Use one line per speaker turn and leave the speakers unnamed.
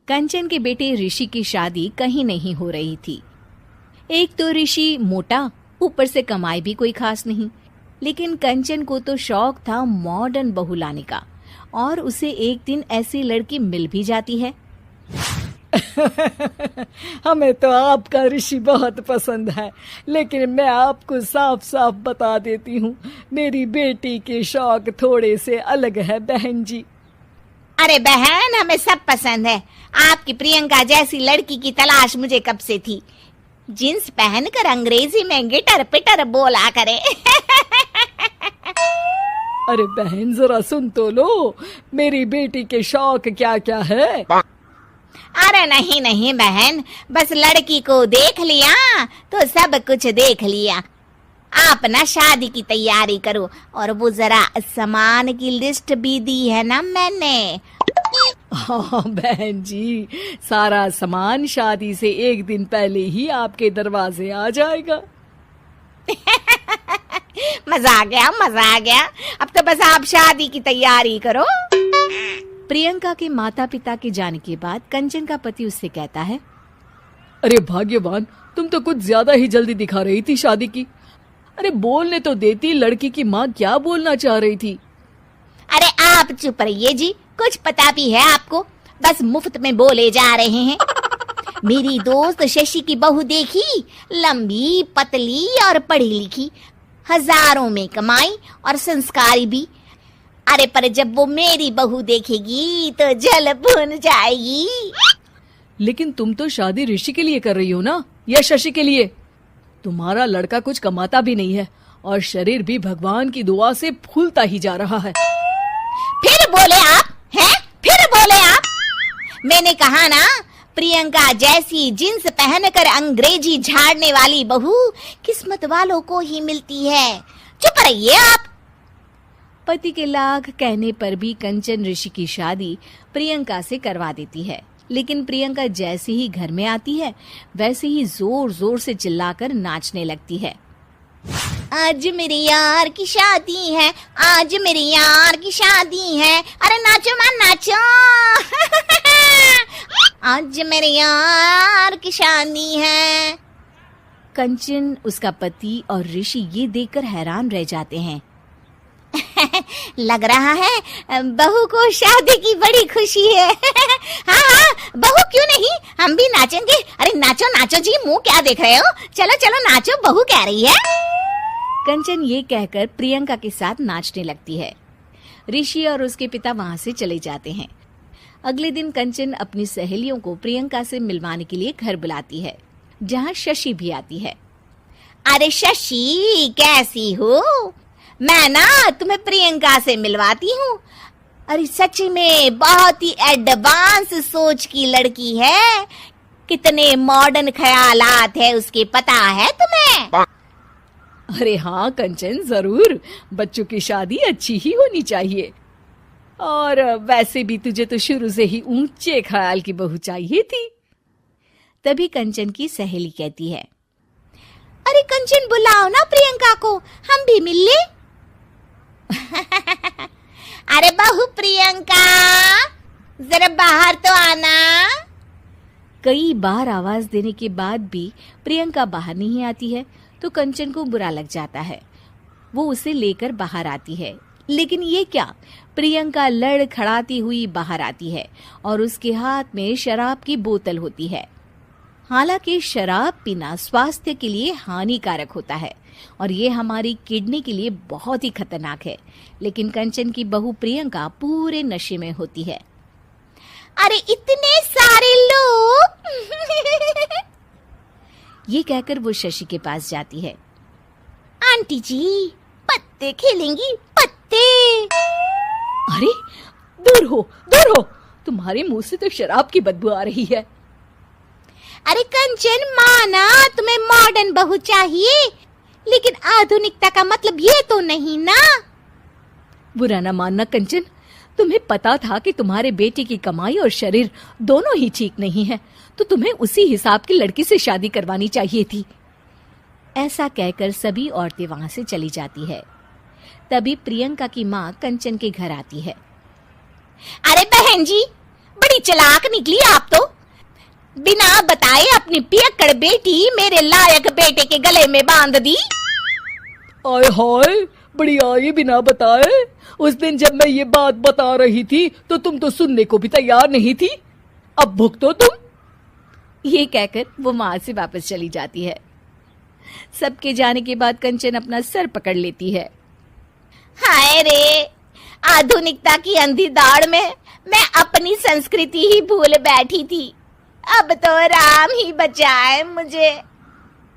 कंचन के बेटे ऋषि की शादी कहीं नहीं हो रही थी। एक तो ऋषि मोटा, ऊपर से कमाई भी कोई खास नहीं। लेकिन कंचन को तो शौक था मॉडर्न बहू लाने का, और उसे एक दिन ऐसी लड़की मिल भी जाती है।
हमें तो आपका ऋषि बहुत पसंद है, लेकिन मैं आपको साफ साफ बता देती हूँ, मेरी बेटी के शौक थोड़े से अलग है बहन जी।
अरे बहन, हमें सब पसंद है। आपकी प्रियंका जैसी लड़की की तलाश मुझे कब से थी। जींस पहनकर अंग्रेजी में गिटर पिटर बोला करे।
अरे बहन, जरा सुन तो लो, मेरी बेटी के शौक क्या क्या है।
अरे नहीं नहीं बहन, बस लड़की को देख लिया तो सब कुछ देख लिया। आप ना शादी की तैयारी करो, और वो जरा सामान की लिस्ट भी दी है ना मैंने।
हाँ बहन जी, सारा सामान शादी से एक दिन पहले ही आपके दरवाजे आ जाएगा।
मजा आ गया, मजा आ गया। अब तो बस आप शादी की तैयारी करो।
प्रियंका के माता पिता के जाने के बाद कंचन का पति उससे कहता है,
अरे भाग्यवान, तुम तो कुछ ज्यादा ही जल्दी दिखा रही थी शादी की। अरे बोलने तो देती, लड़की की माँ क्या बोलना चाह रही थी।
अरे आप चुप रहिए जी, कुछ पता भी है आपको, बस मुफ्त में बोले जा रहे हैं। मेरी दोस्त शशि की बहू देखी, लंबी पतली और पढ़ी लिखी, हजारों में कमाई और संस्कारी भी। अरे पर जब वो मेरी बहू देखेगी तो जल भुन जाएगी।
लेकिन तुम तो शादी ऋषि के लिए कर रही हो ना, या शशि के लिए? तुम्हारा लड़का कुछ कमाता भी नहीं है, और शरीर भी भगवान की दुआ से फूलता ही जा रहा है।
फिर बोले आप हैं? फिर बोले आप? मैंने कहा ना, प्रियंका जैसी जींस पहनकर अंग्रेजी झाड़ने वाली बहू किस्मत वालों को ही मिलती है। चुप रहिए आप।
पति के लाख कहने पर भी कंचन ऋषि की शादी प्रियंका से करवा देती है। लेकिन प्रियंका जैसे ही घर में आती है, वैसे ही जोर जोर से चिल्लाकर नाचने लगती है।
आज मेरे यार की शादी है, आज मेरे यार की शादी है। अरे नाचो मां नाचो। आज मेरे यार की शादी है।
कंचन, उसका पति और ऋषि ये देखकर हैरान रह जाते हैं।
लग रहा है बहू को शादी की बड़ी खुशी है। हाँ हाँ, बहू क्यों नहीं, हम भी नाचेंगे। अरे नाचो नाचो जी, मुंह क्या देख रहे हो, चलो चलो नाचो, बहू कह रही है।
कंचन ये कहकर प्रियंका के साथ नाचने लगती है। ऋषि और उसके पिता वहां से चले जाते हैं। अगले दिन कंचन अपनी सहेलियों को प्रियंका से मिलवाने के लिए घर बुलाती है, जहाँ शशि भी आती है।
अरे शशि, कैसी हो? मैं ना तुम्हें प्रियंका से मिलवाती हूँ। अरे सच में बहुत ही एडवांस सोच की लड़की है। कितने मॉडर्न ख्यालात है उसके, पता है तुम्हें?
अरे हाँ कंचन, जरूर। बच्चों की शादी अच्छी ही होनी चाहिए, और वैसे भी तुझे तो शुरू से ही ऊंचे ख्याल की बहू चाहिए थी।
तभी कंचन की सहेली कहती है,
अरे कंचन, बुलाओ ना प्रियंका को, हम भी मिल ले। अरे बहू प्रियंका, जरा बाहर तो आना।
कई बार आवाज देने के बाद भी प्रियंका बाहर नहीं आती है, तो कंचन को बुरा लग जाता है। वो उसे लेकर बाहर आती है, लेकिन ये क्या, प्रियंका लड़खड़ाती हुई बाहर आती है और उसके हाथ में शराब की बोतल होती है। हालांकि शराब पीना स्वास्थ्य के लिए हानिकारक होता है, और ये हमारी किडनी के लिए बहुत ही खतरनाक है। लेकिन कंचन की बहू प्रियंका पूरे नशे में होती है।
अरे इतने सारे लोग।
ये कहकर वो शशि के पास जाती है।
आंटी जी, पत्ते खेलेंगी, पत्ते।
अरे दूर हो, दूर हो, तुम्हारे मुंह से तो शराब की बदबू आ रही है।
अरे कंचन, माना तुम्हें मॉडर्न बहू चाहिए, लेकिन आधुनिकता का मतलब ये तो नहीं ना।
बुरा ना मानना कंचन, तुम्हें पता था कि तुम्हारे बेटे की कमाई और शरीर दोनों ही ठीक नहीं है, तो तुम्हें उसी हिसाब की लड़की से शादी करवानी चाहिए थी।
ऐसा कहकर सभी औरतें वहां से चली जाती है। तभी प्रियंका की माँ कंचन के घर आती है।
अरे बहन जी, बड़ी बड़ी चालाक निकली आप तो। बिना बताए अपनी पियक्कड़ बेटी मेरे लायक बेटे के गले में बांध दी।
आय हाय, बड़ी आई बिना बताए। उस दिन जब मैं ये बात बता रही थी तो तुम तो सुनने को भी तैयार नहीं थी। अब भुगतो तुम।
ये कहकर वो वहां से वापस चली जाती है। सबके जाने के बाद कंचन अपना सर पकड़ लेती है।
हाय रे, आधुनिकता की अंधी दौड़ में मैं अपनी संस्कृति ही भूल बैठी थी। अब तो राम ही बचाए मुझे।